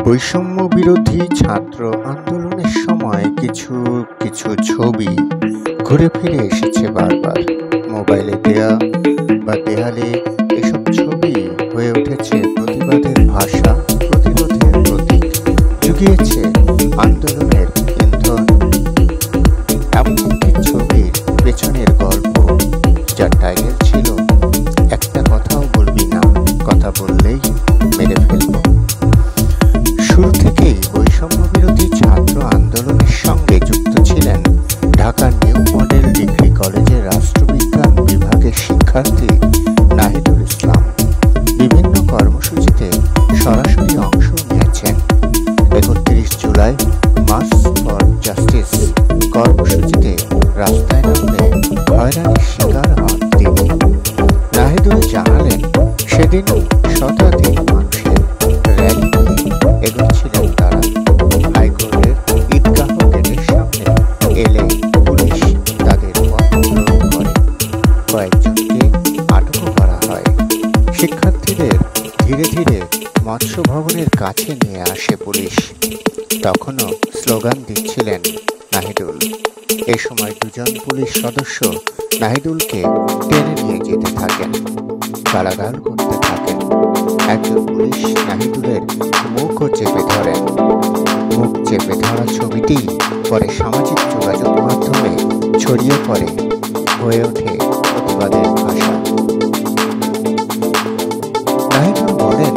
বৈষম্য বিরোধী ছাত্র আন্দোলনের সময় কিছু কিছু ছবি ঘুরে ফিরে এসেছে বারবার। মোবাইলে দেয়া বা দেয়ালে এসব ছবি হয়ে উঠেছে প্রতিবাদের ভাষা, প্রতিরোধের প্রতীক, জুগিয়েছে আন্দোলনের ইন্ধন। এমন একটি ছবির পেছনের গল্প, যার টাইটেল ছিল একটা কথাও বলবি না, কথা বললেই মেরে ফেলবো। শুরু থেকেই বৈষম্য বিরোধী ছাত্র আন্দোলনের সঙ্গে যুক্ত ছিলেন ঢাকার নিউ মডেল ডিগ্রি কলেজের রাষ্ট্রবিজ্ঞান বিভাগের শিক্ষার্থী নাহিদুল ইসলাম। বিভিন্ন কর্মসূচিতে সরাসরি অংশ নিয়েছেন। 31 জুলাই মার্চ ফর জাস্টিস কর্মসূচিতে রাস্তায় নামলে হয়রানির শিকার হন তিনি। নাহিদুল জানালেন, সেদিন শতাধিক মানুষের র্যালি নিয়ে এগোচ্ছিলেন তারা। হাইকোর্টের ঈদগাহ গেটের সামনে এলে পুলিশ তাদের পথ অবরোধ করে, কয়েকজনকে আটকও করা হয়। শিক্ষার্থীদের ধীরে ধীরে মৎস্য ভবনের কাছে নিয়ে আসে পুলিশ। তখনও স্লোগান দিচ্ছিলেন নাহিদুল। এ সময় দুজন পুলিশ সদস্য নাহিদুলকে টেনে নিয়ে যেতে থাকেন, গালাগাল করতে থাকেন। একজন পুলিশ নাহিদুলের মুখও চেপে ধরেন। মুখ চেপে ধরা ছবিটি পরে সামাজিক যোগাযোগ মাধ্যমে ছড়িয়ে পড়ে, হয়ে ওঠে প্রতিবাদের ভাষা। নাহিদুল বলেন,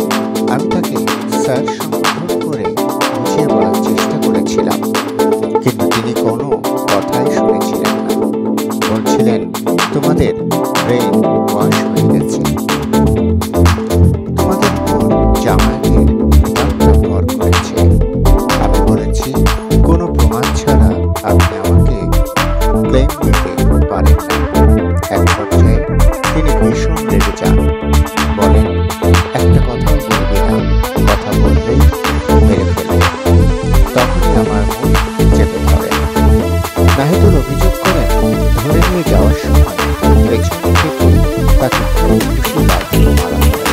আমি তাকে স্যার সম্বোধন করে বুঝিয়ে বলার চেষ্টা করেছিলাম, কিন্তু তিনি কোনো কথাই শুনেছিলেন না। বলছিলেন, তোমাদের ব্রেন ওয়াশ হয়ে গেছে, তোমাদের উপর জামায়াতের বিধানটা ভর করেছে। আমি বলেছি, কোনো প্রমাণ ছাড়া আপনি আমাকে ক্লেম দিতে পারেন না। এক পর্যায়ে তিনি ভীষণ রেগে যান, বলেন, একটা কথাও বলবে না, কথা বললেই মেরে ফেলবে। তখনই আমার মুখ চেপে ধরেন। নাহিদুল অভিযোগ করেন, ধরে নিয়ে যাওয়ার সময় পেছন থেকে তাকে খুশি লাথি মারা হয়।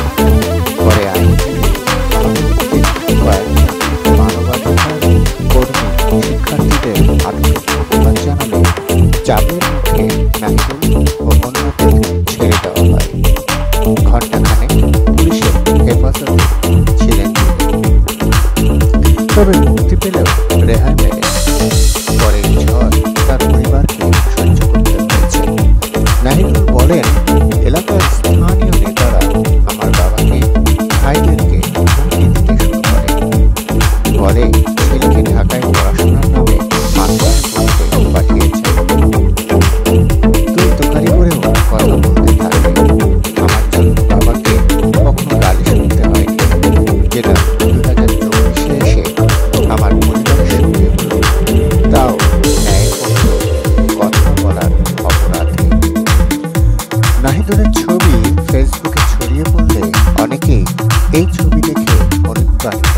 পরে আইনজীবী মানবাধিকার কর্মী শিক্ষার্থীদের আটকের প্রতিবাদ জানালে চাপের মুখে নাহিদুল ও অন্যদের ছেড়ে দেওয়া হয়। ঘণ্টাখানেক পুলিশের হেফাজতে ছিলেন তিনি। তবে মুক্তি পেলেও রেহাই মেলে। পরে ঝড় তার পরিবারকে সহ্য করতে হয়েছে। নাহিদুল বলেন, এলাকার স্থানীয় নেতারা আমার বাবাকে, ভাইদেরকে হুমকি দিতে শুরু করে। বলে, ছেলেকে ঢাকায় পড়াশোনার নামে মাস্টার করতে পাঠিয়েছে। তুই তোকারি করেও কথা বলতে থাকবে। আমার জন্য বাবাকে কখনো গালি শুনতে হয়নি, যেটা 2024-এ এসে আমার পরিবারের সঙ্গে হলো, তাও ন্যায়পত্র কথা বলার অপরাধে। নাহিদুলের ছবি ফেসবুকে ছড়িয়ে পড়লে অনেকেই এই ছবি দেখে অনুপ্রাণিত